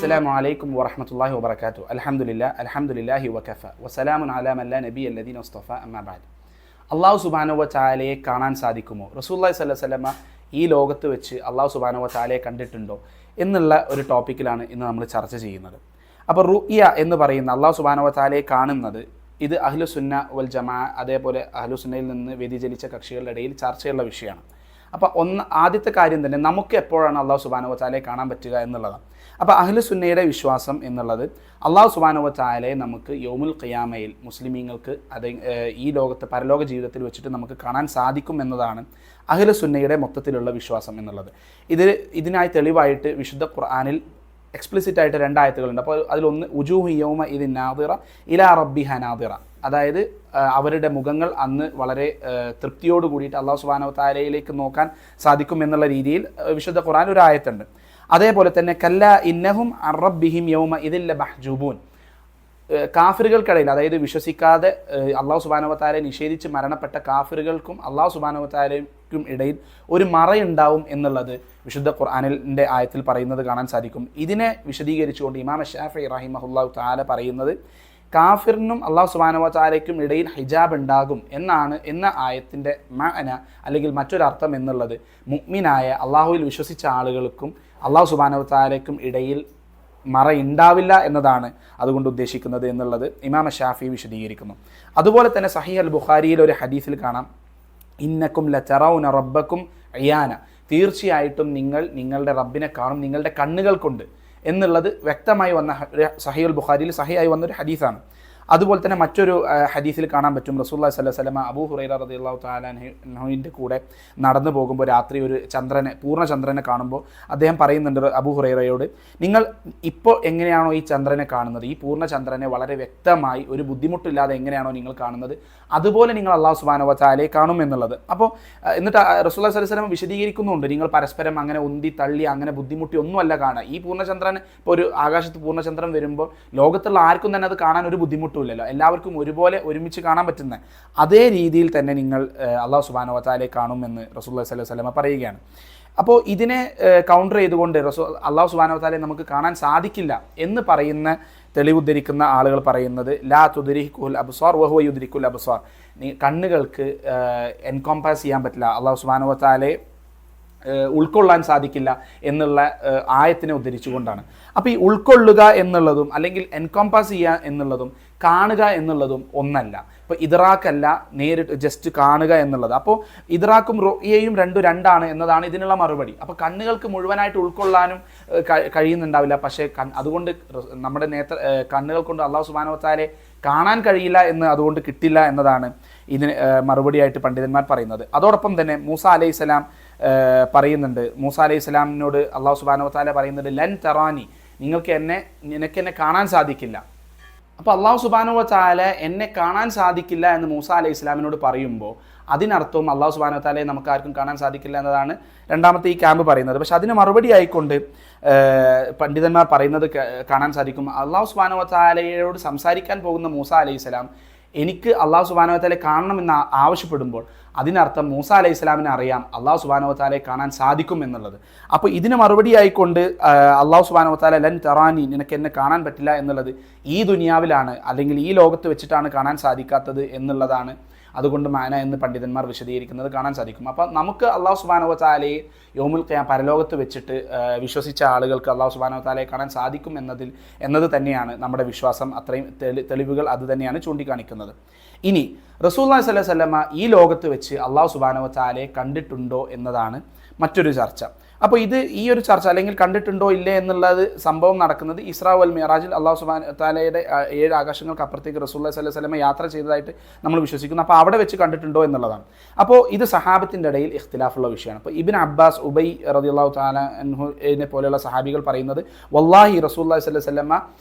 അസ്സലാമു അലൈക്കും വറഹ്മത്തുള്ളാഹി വബറകാതുഹു. അൽഹംദുലില്ലാഹി വകഫ വസലാമുൻ അലാ മൻ ലാ നബിയ്യ അല്ലദീന മുസ്തഫ അമ്മാ ബഅദ്. അല്ലാഹു സുബ്ഹാനഹു വ തആലയെ കാണാൻ സാധിക്കുമോ? റസൂലുള്ളാഹി സ്വല്ലല്ലാഹു അലൈഹി വസല്ലമ ഈ ലോകത്ത് വെച്ച് അല്ലാഹു സുബ്ഹാനഹു വ തആലയെ കണ്ടിട്ടുണ്ടോ എന്നുള്ള ഒരു ടോപ്പിക്കിലാണ് ഇന്ന് നമ്മൾ ചർച്ച ചെയ്യുന്നത്. അപ്പോൾ റുഇയ എന്ന് പറയുന്ന അല്ലാഹു സുബ്ഹാനഹു വ തആലയെ കാണുന്നത് ഇത് അഹ്ലുസുന്ന വൽ ജമാഅ അതേപോലെ അഹ്ലുസുന്നയിൽ നിന്ന് വ്യതിചലിച്ച കക്ഷികളുടെ ഇടയിൽ ചർച്ചയുള്ള വിഷയമാണ്. അപ്പോൾ ആദ്യത്തെ കാര്യം തന്നെ നമുക്ക് എപ്പോഴാണ് അല്ലാഹു സുബ്ഹാനഹു വ തആലയെ കാണാൻ പറ്റുക എന്നുള്ളതാണ്. അപ്പോൾ അഹ്ലുസുന്നയുടെ വിശ്വാസം എന്നുള്ളത് അല്ലാഹു സുബ്ഹാനഹു വ തആലയെ നമുക്ക് യൗമുൽ ഖിയാമയിൽ മുസ്ലിമീങ്ങൾക്ക് ഈ ലോകത്തെ പരലോക ജീവിതത്തിൽ വെച്ചിട്ട് നമുക്ക് കാണാൻ സാധിക്കും എന്നതാണ് അഹ്ലുസുന്നയുടെ മൊത്തത്തിലുള്ള വിശ്വാസം എന്നുള്ളത്. ഇതിനായി തെളിവായിട്ട് വിശുദ്ധ ഖുർആനിൽ എക്സ്പ്ലിസിറ്റ് ആയിട്ട് 2 ആയത്തുകളുണ്ട്. അപ്പോൾ അതിലൊന്ന് ഉജൂഹു യൗമ ഇദിൻ നാദിറ ഇലാ റബ്ബിഹ നാദിറ, അതായത് അവരുടെ മുഖങ്ങൾ അന്ന് വളരെ തൃപ്തിയോട് കൂടിയിട്ട് അല്ലാഹു സുബ്ഹാനഹു വ തആലയിലേക്ക് നോക്കാൻ സാധിക്കും എന്നുള്ള രീതിയിൽ വിശുദ്ധ ഖുർആൻ ഒരു ആയത്തുണ്ട്. അതേപോലെ തന്നെ കല്ല ഇന്നഹും അൻ റബ്ബിഹിം യൗമ ഇദിൻ ലമഹ്ജൂബൂൻ, കാഫിറുകൾക്കിടയിൽ, അതായത് വിശ്വസിക്കാതെ അല്ലാഹു സുബ്ഹാനഹു വ തആലയെ നിഷേധിച്ച് മരണപ്പെട്ട കാഫിറുകൾക്കും അല്ലാഹു സുബ്ഹാനഹു വ തആലയ്ക്കും ഇടയിൽ ഒരു മറയുണ്ടാവും എന്നുള്ളത് വിശുദ്ധ ഖുർആനിൻ്റെ ആയത്തിൽ പറയുന്നത് കാണാൻ സാധിക്കും. ഇതിനെ വിശദീകരിച്ചുകൊണ്ട് ഇമാം ശാഫിഈ റഹിമഹുല്ലാഹു തആല പറയുന്നത് കാഫിറിനും അല്ലാഹു സുബ്ഹാനഹു വ തആലയ്ക്കും ഇടയിൽ ഹിജാബ് ഉണ്ടാകും എന്ന ആയത്തിൻ്റെ മഅന അല്ലെങ്കിൽ മറ്റൊരർത്ഥം എന്നുള്ളത് മുഅ്മിനായ അള്ളാഹുവിൽ വിശ്വസിച്ച ആളുകൾക്കും അല്ലാഹു സുബ്ഹാനഹു വ തആലയ്ക്കും ഇടയിൽ മറയുണ്ടാവില്ല എന്നതാണ് അതുകൊണ്ട് ഉദ്ദേശിക്കുന്നത് എന്നുള്ളത് ഇമാം ശാഫിഈ വിശദീകരിക്കുന്നു. അതുപോലെ തന്നെ സഹീഹ് അൽ ബുഖാരിയിൽ ഒരു ഹദീസിൽ കാണാം, ഇന്നക്കും ലതറൗന റബ്ബക്കും അയാന, തീർച്ചയായിട്ടും നിങ്ങൾ നിങ്ങളുടെ റബ്ബിനെ കാണും നിങ്ങളുടെ കണ്ണുകൾ കൊണ്ട് എന്നുള്ളത് വ്യക്തമായി വന്ന സഹീഹ് അൽ ബുഖാരിയിൽ സഹിയായി വന്നൊരു ഹദീസാണ്. അതുപോലെ തന്നെ മറ്റൊരു ഹദീസിൽ കാണാൻ പറ്റും, റസൂലുള്ളാഹി സ്വല്ലല്ലാഹു അലൈഹി വസല്ലം അബൂ ഹുറൈറ റളിയല്ലാഹു തആല അൻഹുവിൻ്റെ കൂടെ നടന്നു പോകുമ്പോൾ രാത്രി ഒരു പൂർണ്ണ ചന്ദ്രനെ കാണുമ്പോൾ അദ്ദേഹം പറയുന്നുണ്ട് അബൂ ഹുറൈറയോട്, നിങ്ങൾ ഇപ്പോൾ എങ്ങനെയാണോ ഈ ചന്ദ്രനെ കാണുന്നത്, ഈ പൂർണ്ണ ചന്ദ്രനെ വളരെ വ്യക്തമായി ഒരു ബുദ്ധിമുട്ടില്ലാതെ എങ്ങനെയാണോ നിങ്ങൾ കാണുന്നത്, അതുപോലെ നിങ്ങൾ അല്ലാഹു സുബ്ഹാനഹു വ തആലയെ കാണും എന്നുള്ളത്. അപ്പോൾ എന്നിട്ട് റസൂലുള്ളാഹി സ്വല്ലല്ലാഹു അലൈഹി വസല്ലം വിശദീകരിക്കുന്നുണ്ട്, നിങ്ങൾ പരസ്പരം അങ്ങനെ ഉന്തി തള്ളി അങ്ങനെ ബുദ്ധിമുട്ടി ഒന്നുമല്ല കാണുക. ഈ പൂർണ്ണചന്ദ്രൻ ഇപ്പോൾ ഒരു ആകാശത്ത് പൂർണ്ണചന്ദ്രൻ വരുമ്പോൾ ലോകത്തുള്ള ആർക്കും തന്നെ അത് കാണാൻ ഒരു ബുദ്ധിമുട്ടും ഇല്ലല്ലോ, എല്ലാവർക്കും ഒരുപോലെ ഒരുമിച്ച് കാണാൻ പറ്റുന്ന അതേ രീതിയിൽ തന്നെ നിങ്ങൾ അല്ലാഹു സുബ്ഹാനഹു വ തആലയെ കാണുമെന്ന് റസൂലുള്ളാഹി സ്വല്ലല്ലാഹു അലൈഹി വസല്ലം പറയുകയാണ്. അപ്പോൾ ഇതിനെ കൗണ്ടർ ചെയ്തുകൊണ്ട് അല്ലാഹു സുബ്ഹാനഹു വ തആലയെ നമുക്ക് കാണാൻ സാധിക്കില്ല എന്ന് പറയുന്ന തെളിവുദ്ധരിക്കുന്ന ആളുകൾ പറയുന്നത് ലാ തുദ്രികുൽ അബ്സാർ വഹുവ യുദ്രികുൽ അബ്സാർ, കണ്ണുകൾക്ക് എൻകോംപാസ് ചെയ്യാൻ പറ്റില്ല, അല്ലാഹു സുബ്ഹാനഹു വ തആലയെ ഉൾക്കൊള്ളാൻ സാധിക്കില്ല എന്നുള്ള ആയത്തിനെ ഉദ്ധരിച്ചുകൊണ്ടാണ്. അപ്പോൾ ഈ ഉൾക്കൊള്ളുക എന്നുള്ളതും അല്ലെങ്കിൽ എൻകോംപാസ് ചെയ്യുക എന്നുള്ളതും കാണുക എന്നുള്ളതും ഒന്നല്ല. ഇപ്പോൾ ഇദ്റാഖല്ല നേരിട്ട് ജസ്റ്റ് കാണുക എന്നുള്ളത്. അപ്പോൾ ഇദ്റാഖും റുഇയയും രണ്ടാണ് എന്നതാണ് ഇതിനുള്ള മറുപടി. അപ്പോൾ കണ്ണുകൾക്ക് മുഴുവനായിട്ട് ഉൾക്കൊള്ളാനും കഴിയുന്നുണ്ടാവില്ല, പക്ഷേ അതുകൊണ്ട് നമ്മുടെ കണ്ണുകൾ കൊണ്ട് അല്ലാഹു സുബ്ഹാനഹു വ തആലയെ കാണാൻ കഴിയില്ല എന്ന് അതുകൊണ്ട് കിട്ടില്ല എന്നതാണ് ഇതിന് മറുപടിയായിട്ട് പണ്ഡിതന്മാർ പറയുന്നത്. അതോടൊപ്പം തന്നെ മൂസ അലൈഹിസ്സലാം പറയുന്നുണ്ട്, മൂസ അലൈഹിസ്സലാമിനോട് അല്ലാഹു സുബ്ഹാനഹു വ തആല പറയുന്നുണ്ട് ലൻ തറാനി, നിനക്കെന്നെ കാണാൻ സാധിക്കില്ല. അപ്പോൾ അല്ലാഹു സുബ്ഹാനഹു വ തആല എന്നെ കാണാൻ സാധിക്കില്ല എന്ന് മൂസ അലൈഹി ഇസ്ലാമിനോട് പറയുമ്പോൾ അതിനർത്ഥവും അല്ലാഹു സുബ്ഹാനഹു വ തആലയെ നമുക്ക് ആർക്കും കാണാൻ സാധിക്കില്ല എന്നതാണ് രണ്ടാമത്തെ ഈ ക്യാമ്പ് പറയുന്നത്. പക്ഷെ അതിന് മറുപടി ആയിക്കൊണ്ട് പണ്ഡിതന്മാർ പറയുന്നത് കാണാൻ സാധിക്കും, അല്ലാഹു സുബ്ഹാനഹു വ തആലയോട് സംസാരിക്കാൻ പോകുന്ന മൂസ അലൈഹി ഇസ്ലാം എനിക്ക് അല്ലാഹു സുബ്ഹാനഹു വ തആലയെ കാണണമെന്ന് ആവശ്യപ്പെടുമ്പോൾ അതിനർത്ഥം മൂസ അലൈഹി ഇസ്ലാമിനെ അറിയാം അല്ലാഹു സുബ്ഹാനഹു വ തആലയെ കാണാൻ സാധിക്കും എന്നുള്ളത്. അപ്പോൾ ഇതിന് മറുപടി ആയിക്കൊണ്ട് അല്ലാഹു സുബ്ഹാനഹു വ തആല ലൻ തറാനി, നിനക്ക് എന്നെ കാണാൻ പറ്റില്ല എന്നുള്ളത് ഈ ദുനിയാവിലാണ് അല്ലെങ്കിൽ ഈ ലോകത്ത് വെച്ചിട്ടാണ് കാണാൻ സാധിക്കാത്തത് എന്നുള്ളതാണ് അതുകൊണ്ട് മാന എന്ന് പണ്ഡിതന്മാർ വിശദീകരിക്കുന്നത് കാണാൻ സാധിക്കും. അപ്പോൾ നമുക്ക് അല്ലാഹു സുബ്ഹാനഹു വ തആലയെ യൗമുൽ ഖിയാമ പരലോകത്ത് വെച്ചിട്ട് വിശ്വസിച്ച ആളുകൾക്ക് അല്ലാഹു സുബ്ഹാനഹു വ തആലയെ കാണാൻ സാധിക്കും എന്നത് തന്നെയാണ് നമ്മുടെ വിശ്വാസം. അത്രയും തെളിവുകൾ അത് തന്നെയാണ് ചൂണ്ടിക്കാണിക്കുന്നത്. ഇനി റസൂലുള്ളാഹി സ്വല്ലല്ലാഹു അലൈഹി വസല്ലമ ഈ ലോകത്ത് വെച്ച് അല്ലാഹു സുബ്ഹാനഹു വ തആലയെ കണ്ടിട്ടുണ്ടോ എന്നതാണ് മറ്റൊരു ചർച്ച. അപ്പോൾ ഈ ഒരു ചർച്ച അല്ലെങ്കിൽ കണ്ടിട്ടുണ്ടോ ഇല്ലേ എന്നുള്ളത് സംഭവം നടക്കുന്നത് ഇസ്രാ വൽ മിഅ്റാജിൽ അല്ലാഹു സുബ്ഹാനഹു വ തആലയുടെ 7 ആകാശങ്ങൾക്ക് അപ്പുറത്തേക്ക് റസൂലുള്ളാഹി സ്വല്ലല്ലാഹു അലൈഹി വസല്ലമ യാത്ര ചെയ്തതായിട്ട് നമ്മൾ വിശ്വസിക്കുന്നു. അപ്പോൾ അവിടെ വെച്ച് കണ്ടിട്ടുണ്ടോ എന്നുള്ളതാണ്. അപ്പോൾ ഇത് സഹാബത്തിൻ്റെ ഇടയിൽ ഇഖ്തിലാഫുള്ള വിഷയമാണ്. അപ്പോൾ ഇബ്നു അബ്ബാസ്, ഉബൈ റളിയല്ലാഹു തആല അൻഹുവിനെ പോലെയുള്ള സഹാബികൾ പറയുന്നത് വല്ലാഹി റസൂലുള്ളാഹി സ്വല്ലല്ലാഹു അലൈഹി വസല്ലമ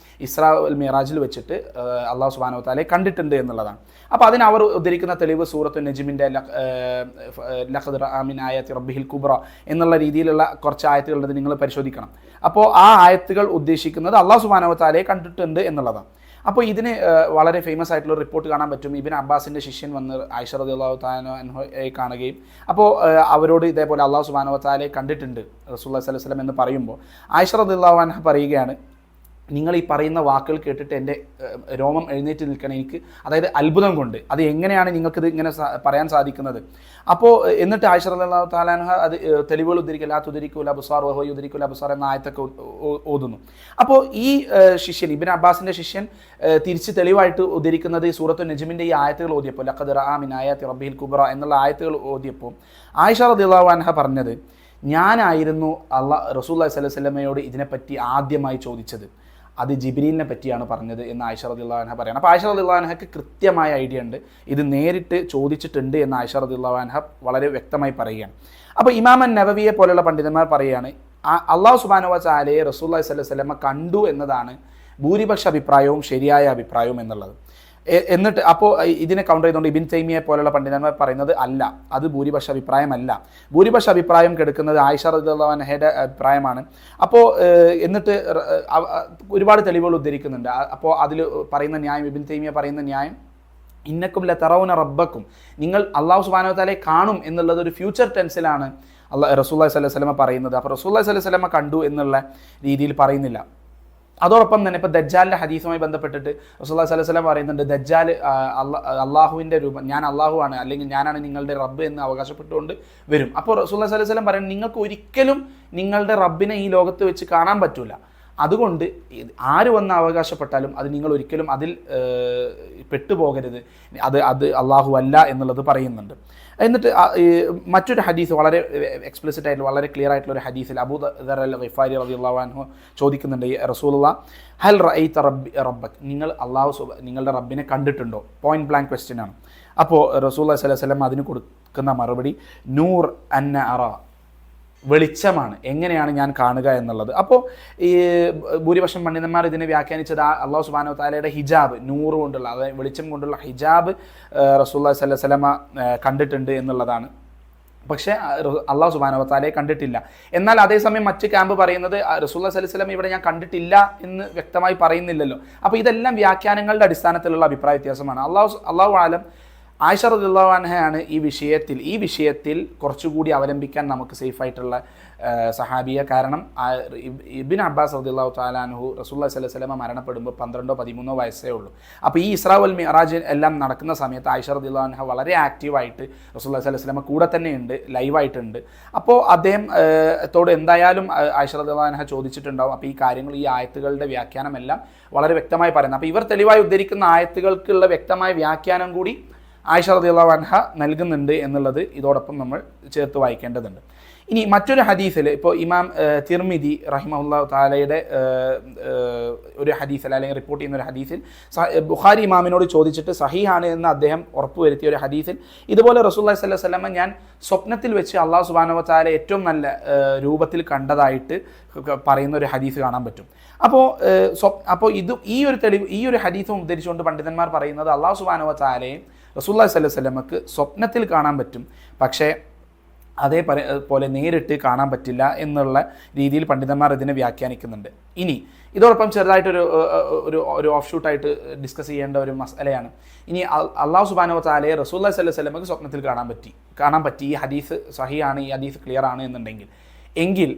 ഇസ്രാ വൽ മിഅ്റാജിൽ വെച്ചിട്ട് അല്ലാഹു സുബ്ഹാനഹു വ തആലയെ കണ്ടിട്ടുണ്ട് എന്നുള്ളതാണ്. അപ്പോൾ അതിന് അവർ ഉദ്ധരിക്കുന്ന തെളിവ് സൂറത്തു നജ്മിൻ്റെ ലഖദ് റഅ മിൻ ആയാതി റബ്ബിഹിൽ കുബ്ര എന്നുള്ള രീതിയിലുള്ള കുറച്ച് ആയത്തുകളുള്ളത് നിങ്ങൾ പരിശോധിക്കണം. അപ്പോൾ ആ ആയത്തുകൾ ഉദ്ദേശിക്കുന്നത് അല്ലാഹു സുബ്ഹാനഹു വ തആലയെ കണ്ടിട്ടുണ്ട് എന്നുള്ളതാണ്. അപ്പോൾ ഇതിന് വളരെ ഫേമസ് ആയിട്ടുള്ള റിപ്പോർട്ട് കാണാൻ പറ്റും. ഇബ്നു അബ്ബാസിൻ്റെ ശിഷ്യൻ വന്ന് ആയിഷ റളിയല്ലാഹു തആല അൻഹയെ കാണുകയും അപ്പോൾ അവരോട് ഇതേപോലെ അല്ലാഹു സുബ്ഹാനഹു വ തആലയെ കണ്ടിട്ടുണ്ട് റസൂലുള്ളാഹി സ്വല്ലല്ലാഹു അലൈഹി വസല്ലം എന്ന് പറയുമ്പോൾ ആയിഷ റളിയല്ലാഹു അൻഹ പറയുകയാണ്, നിങ്ങൾ ഈ പറയുന്ന വാക്കുകൾ കേട്ടിട്ട് എൻ്റെ രോമം എഴുന്നേറ്റ് നിൽക്കണം എനിക്ക്, അതായത് അത്ഭുതം കൊണ്ട്. അത് എങ്ങനെയാണ് നിങ്ങൾക്കിത് ഇങ്ങനെ പറയാൻ സാധിക്കുന്നത്? അപ്പോൾ എന്നിട്ട് ആയിഷ റളിയല്ലാഹു തആല അൻഹ അത് തെളിവുകൾ ഉദ്ധരിക്കുക, ലാ തുദ്രികുൽ അബ്സാർ വഹുവ യുദ്രികുൽ അബ്സാർ എന്ന ആയത്തൊക്കെ ഓതുന്നു. അപ്പോൾ ഈ ശിഷ്യൻ, ഇബ്നു അബ്ബാസിൻ്റെ ശിഷ്യൻ തിരിച്ച് തെളിവായിട്ട് ഉദ്ധരിക്കുന്നത് ഈ സൂറത്തുൻ നജ്മിൻ്റെ ഈ ആയത്തുകൾ ഓതിയപ്പോൾ, ലഖദ് റഅ മിൻ ആയാതി റബ്ബിഹിൽ കുബ്ര എന്നുള്ള ആയത്തുകൾ ഓതിയപ്പോൾ ആയിഷ റളിയല്ലാഹു അൻഹ പറഞ്ഞത്, ഞാനായിരുന്നു റസൂലുള്ളാഹി സ്വല്ലല്ലാഹു അലൈഹി വസല്ലമയോട് ഇതിനെപ്പറ്റി ആദ്യമായി ചോദിച്ചത്, അത് ജിബ്രീലിനെ പറ്റിയാണ് പറഞ്ഞത് എന്ന് ആയിഷ റളിയല്ലാഹു അൻഹ പറയണം. അപ്പോൾ ആയിഷ റളിയല്ലാഹു അൻഹയ്ക്ക് കൃത്യമായ ഐഡിയ ഉണ്ട്, ഇത് നേരിട്ട് ചോദിച്ചിട്ടുണ്ട് എന്ന് ആയിഷ റളിയല്ലാഹു അൻഹ വളരെ വ്യക്തമായി പറയുകയാണ്. അപ്പോൾ ഇമാം നവവിയെ പോലുള്ള പണ്ഡിതന്മാർ പറയുകയാണ്, അല്ലാഹു സുബ്ഹാനഹു വ തആലയെ റസൂലുള്ളാഹി സ്വല്ലല്ലാഹു അലൈഹി വസല്ലമ കണ്ടു എന്നതാണ് ഭൂരിപക്ഷ അഭിപ്രായവും ശരിയായ അഭിപ്രായവും എന്നുള്ളത്. എന്നിട്ട് അപ്പോൾ ഇതിനെ കൗണ്ടർ ചെയ്തുകൊണ്ട് ഇബ്നു തൈമിയെ പോലുള്ള പണ്ഡിതന്മാർ പറയുന്നത് അല്ല, അത് ഭൂരിപക്ഷ അഭിപ്രായമല്ല, ഭൂരിപക്ഷ അഭിപ്രായം കെടുക്കുന്നത് ആയിഷ റളിയല്ലാഹു അൻഹയുടെ അഭിപ്രായമാണ്. അപ്പോൾ എന്നിട്ട് ഒരുപാട് തെളിവുകൾ ഉദ്ധരിക്കുന്നുണ്ട്. അപ്പോൾ അതിൽ പറയുന്ന ന്യായം, ഇബ്നു തൈമിയ പറയുന്ന ന്യായം, ഇന്നക്കും ലതറൗന റബ്ബക്കും, നിങ്ങൾ അല്ലാഹു സുബ്ഹാനഹു വ തആലയെ കാണും എന്നുള്ളത് ഒരു ഫ്യൂച്ചർ ടെൻസിലാണ് റസൂലുള്ളാഹി സ്വല്ലല്ലാഹു അലൈഹി വസല്ലമ പറയുന്നത്. അപ്പോൾ റസൂലുള്ളാഹി സ്വല്ലല്ലാഹു അലൈഹി വസല്ലമ കണ്ടു എന്നുള്ള രീതിയിൽ പറയുന്നില്ല. അതോടൊപ്പം തന്നെ ഇപ്പോൾ ദജ്ജാലിൻ്റെ ഹദീസുമായി ബന്ധപ്പെട്ടിട്ട് റസൂലുള്ളാഹി സ്വല്ലല്ലാഹു അലൈഹി വസല്ലം പറയുന്നുണ്ട്, ദജ്ജാൽ അള്ളാഹുവിൻ്റെ രൂപം, ഞാൻ അള്ളാഹുവാണ് അല്ലെങ്കിൽ ഞാനാണ് നിങ്ങളുടെ റബ്ബ് എന്ന് അവകാശപ്പെട്ടുകൊണ്ട് വരും. അപ്പോൾ റസൂലുള്ളാഹി സ്വല്ലല്ലാഹു അലൈഹി വസല്ലം പറയുന്നത്, നിങ്ങൾക്ക് ഒരിക്കലും നിങ്ങളുടെ റബ്ബിനെ ഈ ലോകത്ത് വെച്ച് കാണാൻ പറ്റില്ല, അതുകൊണ്ട് ആര് വന്ന് അവകാശപ്പെട്ടാലും അത് നിങ്ങൾ ഒരിക്കലും അതിൽ പെട്ടുപോകരുത്, അത് അള്ളാഹു അല്ല എന്നുള്ളത് പറയുന്നുണ്ട്. എന്നിട്ട് മറ്റൊരു ഹദീസ് വളരെ എക്സ്പ്ലിസിറ്റ് ആയിട്ട് വളരെ ക്ലിയർ ആയിട്ടുള്ള ഒരു ഹദീസിൽ അബൂ ദർ അൽ ഗിഫാരി റളിയല്ലാഹു അൻഹു ചോദിക്കുന്നുണ്ട്, റസൂലുള്ളാഹ് ഹൽ റഅയ്ത റബ്ബക്, നിങ്ങൾ നിങ്ങളുടെ റബ്ബിനെ കണ്ടിട്ടുണ്ടോ? പോയിന്റ് ബ്ലാങ്ക് ക്വസ്റ്റ്യൻ ആണ്. അപ്പോൾ റസൂലുള്ളാഹി സ്വല്ലല്ലാഹു അലൈഹി വസല്ലം അതിന് കൊടുക്കുന്ന മറുപടി, നൂർ അന്ന അറ, വെളിച്ചമാണ്, എങ്ങനെയാണ് ഞാൻ കാണുക എന്നുള്ളത്. അപ്പോൾ ഈ ഭൂരിപക്ഷം പണ്ഡിതന്മാർ ഇതിനെ വ്യാഖ്യാനിച്ചത് അല്ലാഹു സുബ്ഹാനഹു വ തആലയുടെ ഹിജാബ്, നൂറ് കൊണ്ടുള്ള, അതായത് വെളിച്ചം കൊണ്ടുള്ള ഹിജാബ് റസൂലുള്ളാഹി സ്വല്ലല്ലാഹു അലൈഹി വസല്ലമ കണ്ടിട്ടുണ്ട് എന്നുള്ളതാണ്. പക്ഷേ അല്ലാഹു സുബ്ഹാനഹു വ തആലയെ കണ്ടിട്ടില്ല. എന്നാൽ അതേസമയം മറ്റ് ക്യാമ്പ് പറയുന്നത് റസൂലുള്ളാഹി സ്വല്ലല്ലാഹു അലൈഹി വസല്ലം ഇവിടെ ഞാൻ കണ്ടിട്ടില്ല എന്ന് വ്യക്തമായി പറയുന്നില്ലല്ലോ. അപ്പോൾ ഇതെല്ലാം വ്യാഖ്യാനങ്ങളുടെ അടിസ്ഥാനത്തിലുള്ള അഭിപ്രായ വ്യത്യാസമാണ്. അല്ലാഹു ആലം. ആയിഷ റളിയല്ലാഹു അൻഹയാണ് ഈ വിഷയത്തിൽ കുറച്ചുകൂടി അവലംബിക്കാൻ നമുക്ക് സേഫായിട്ടുള്ള സഹാബിയ. കാരണം ഇബ്നു അബ്ബാസ് റളിയല്ലാഹു തആല അൻഹു റസൂലുള്ളാഹി സ്വല്ലല്ലാഹു അലൈഹി വസല്ലം മരണപ്പെടുമ്പോൾ 12-13 വയസ്സേ ഉള്ളൂ. അപ്പോൾ ഈ ഇസ്രാ വൽ മിഅ്റാജ് എല്ലാം നടക്കുന്ന സമയത്ത് ആയിഷ റളിയല്ലാഹു അൻഹ വളരെ ആക്റ്റീവായിട്ട് റസൂലുള്ളാഹി സ്വല്ലല്ലാഹു അലൈഹി വസല്ലം കൂടെ തന്നെയുണ്ട്, ലൈവായിട്ടുണ്ട്. അപ്പോൾ അദ്ദേഹം ത്തോട് എന്തായാലും ആയിഷ റളിയല്ലാഹു അൻഹ ചോദിച്ചിട്ടുണ്ടാവും. അപ്പോൾ ഈ കാര്യങ്ങൾ, ഈ ആയത്തുകളുടെ വ്യാഖ്യാനം എല്ലാം വളരെ വ്യക്തമായി പറയുന്നത്. അപ്പോൾ ഇവർ തെളിവായി ഉദ്ധരിക്കുന്ന ആയത്തുകൾക്കുള്ള വ്യക്തമായ വ്യാഖ്യാനം കൂടി ആയിഷ റളിയല്ലാഹു അൻഹ നൽകുന്നുണ്ട് എന്നുള്ളത് ഇതോടൊപ്പം നമ്മൾ ചേർത്ത് വായിക്കേണ്ടതുണ്ട്. ഇനി മറ്റൊരു ഹദീസിൽ ഇപ്പോൾ ഇമാം തിർമിദി റഹിമഹുല്ലാഹു തആലയുടെ ഒരു ഹദീസിൽ, അല്ലെങ്കിൽ റിപ്പോർട്ട് ചെയ്യുന്ന ഒരു ഹദീസിൽ, ബുഖാരി ഇമാമിനോട് ചോദിച്ചിട്ട് സഹീഹാണ് എന്ന് അദ്ദേഹം ഉറപ്പുവരുത്തിയ ഒരു ഹദീസിൽ ഇതുപോലെ റസൂലുള്ളാഹി സ്വല്ലല്ലാഹു അലൈഹി വസല്ലം ഞാൻ സ്വപ്നത്തിൽ വെച്ച് അല്ലാഹു സുബ്ഹാനഹു വ തആല ഏറ്റവും നല്ല രൂപത്തിൽ കണ്ടതായിട്ട് പറയുന്ന ഒരു ഹദീസ് കാണാൻ പറ്റും. അപ്പോൾ ഈ ഒരു ഹദീസും ഉദ്ധരിച്ചുകൊണ്ട് പണ്ഡിതന്മാർ പറയുന്നത് അല്ലാഹു സുബ്ഹാനഹു വ തആലയെ റസൂലുള്ളാഹി സ്വല്ലല്ലാഹു അലൈഹി വസല്ലമക്ക് സ്വപ്നത്തിൽ കാണാൻ പറ്റും, പക്ഷേ അതേപോലെ നേരിട്ട് കാണാൻ പറ്റില്ല എന്നുള്ള രീതിയിൽ പണ്ഡിതന്മാർ ഇതിനെ വ്യാഖ്യാനിക്കുന്നുണ്ട്. ഇനി ഇതോടൊപ്പം ചെറുതായിട്ടൊരു ഒരു ഓഫ് ഷൂട്ടായിട്ട് ഡിസ്കസ് ചെയ്യേണ്ട ഒരു മസലയാണ്. ഇനി അല്ലാഹു സുബ്ഹാനഹു വ തആലയെ റസൂലുള്ളാഹി സ്വല്ലല്ലാഹു അലൈഹി വസല്ലമക്ക് സ്വപ്നത്തിൽ കാണാൻ പറ്റി, ഈ ഹദീസ് സഹിയാണ്, ഈ ഹദീസ് ക്ലിയർ ആണ് എങ്കിൽ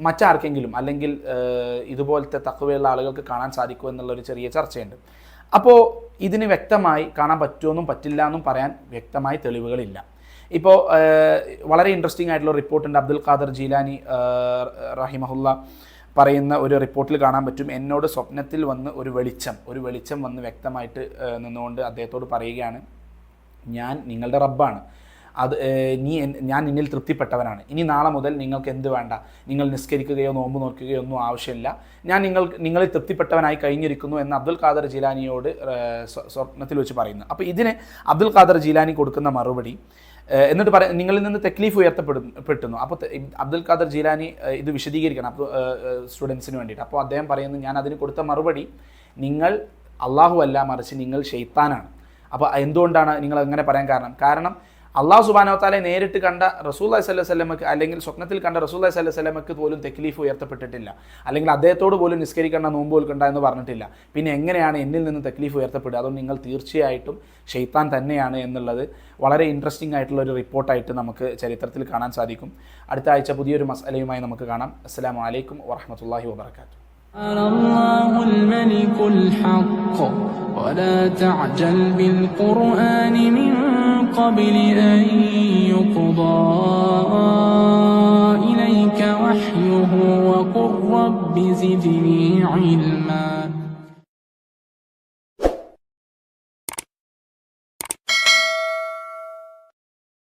മറ്റാർക്കെങ്കിലും, അല്ലെങ്കിൽ ഇതുപോലത്തെ തഖ്വയുള്ള ആളുകൾക്ക് കാണാൻ സാധിക്കുമോ എന്നുള്ളൊരു ചെറിയ ചർച്ചയുണ്ട്. അപ്പോൾ ഇതിന് വ്യക്തമായി കാണാൻ പറ്റുമെന്നും പറ്റില്ല എന്നും പറയാൻ വ്യക്തമായി തെളിവുകളില്ല. ഇപ്പോൾ വളരെ ഇൻട്രസ്റ്റിംഗ് ആയിട്ടുള്ള റിപ്പോർട്ടുണ്ട്. അബ്ദുൽ ഖാദർ ജീലാനി റഹിമഹുല്ല പറയുന്ന ഒരു റിപ്പോർട്ടിൽ കാണാൻ പറ്റും, എന്നോട് സ്വപ്നത്തിൽ വന്ന് ഒരു വെളിച്ചം വന്ന് വ്യക്തമായിട്ട് നിന്നുകൊണ്ട് അദ്ദേഹത്തോട് പറയുകയാണ്, ഞാൻ നിങ്ങളുടെ റബ്ബാണ്, ഞാൻ നിന്നിൽ തൃപ്തിപ്പെട്ടവനാണ്, ഇനി നാളെ മുതൽ നിങ്ങൾക്ക് എന്ത് വേണ്ട, നിങ്ങൾ നിസ്കരിക്കുകയോ നോമ്പ് നോക്കുകയോ ഒന്നും ആവശ്യമില്ല, ഞാൻ നിങ്ങളിൽ തൃപ്തിപ്പെട്ടവനായി കഴിഞ്ഞിരിക്കുന്നു എന്ന് അബ്ദുൽ ഖാദർ ജീലാനിയോട് സ്വപ്നത്തിൽ വെച്ച് പറയുന്നു. അപ്പോൾ ഇതിന് അബ്ദുൽ ഖാദർ ജീലാനി കൊടുക്കുന്ന മറുപടി, എന്നിട്ട് നിങ്ങളിൽ നിന്ന് തക്ലീഫ് ഉയർത്തപ്പെടുന്നു. അപ്പോൾ അബ്ദുൽ ഖാദർ ജീലാനി ഇത് വിശദീകരിക്കണം സ്റ്റുഡൻസിന് വേണ്ടിയിട്ട്. അപ്പോൾ അദ്ദേഹം പറയുന്നു, ഞാൻ അതിന് കൊടുത്ത മറുപടി, നിങ്ങൾ അള്ളാഹു അല്ല, മറിച്ച് നിങ്ങൾ ഷെയ്ത്താനാണ്. അപ്പോൾ എന്തുകൊണ്ടാണ് നിങ്ങൾ അങ്ങനെ പറയാൻ കാരണം അല്ലാഹു സുബ്ഹാനഹു വ തആല നേരിട്ട് കണ്ട റസൂലുള്ളാഹി സ്വല്ലല്ലാഹു അലൈഹി വസല്ലമക്ക്, അല്ലെങ്കിൽ സ്വപ്നത്തിൽ കണ്ട റസൂലുള്ളാഹി സ്വല്ലല്ലാഹു അലൈഹി വസല്ലമക്ക് പോലും തക്ലീഫ് ഉയർത്തപ്പെട്ടിട്ടില്ല, അല്ലെങ്കിൽ അദ്ദേഹത്തോട് പോലും നിസ്കരിക്കേണ്ട, നോമ്പ് നോൽക്കണ്ട എന്ന് പറഞ്ഞിട്ടില്ല. പിന്നെ എങ്ങനെയാണ് എന്നിൽ നിന്ന് തക്ലീഫ് ഉയർത്തപ്പെടുക? അതുകൊണ്ട് നിങ്ങൾ തീർച്ചയായിട്ടും ഷെയ്ത്താൻ തന്നെയാണ് എന്നുള്ളത് വളരെ ഇൻട്രസ്റ്റിംഗ് ആയിട്ടുള്ള ഒരു റിപ്പോർട്ടായിട്ട് നമുക്ക് ചരിത്രത്തിൽ കാണാൻ സാധിക്കും. അടുത്ത ആഴ്ച പുതിയൊരു മസലയുമായി നമുക്ക് കാണാം. അസ്സലാമു അലൈക്കും വറഹ്മത്തുള്ളാഹി വബറകാതുഹു. الله الملك الحق ولا تعجل بالقرآن من قبل أن يقضى إليك وحيه وقل رب زدني علما.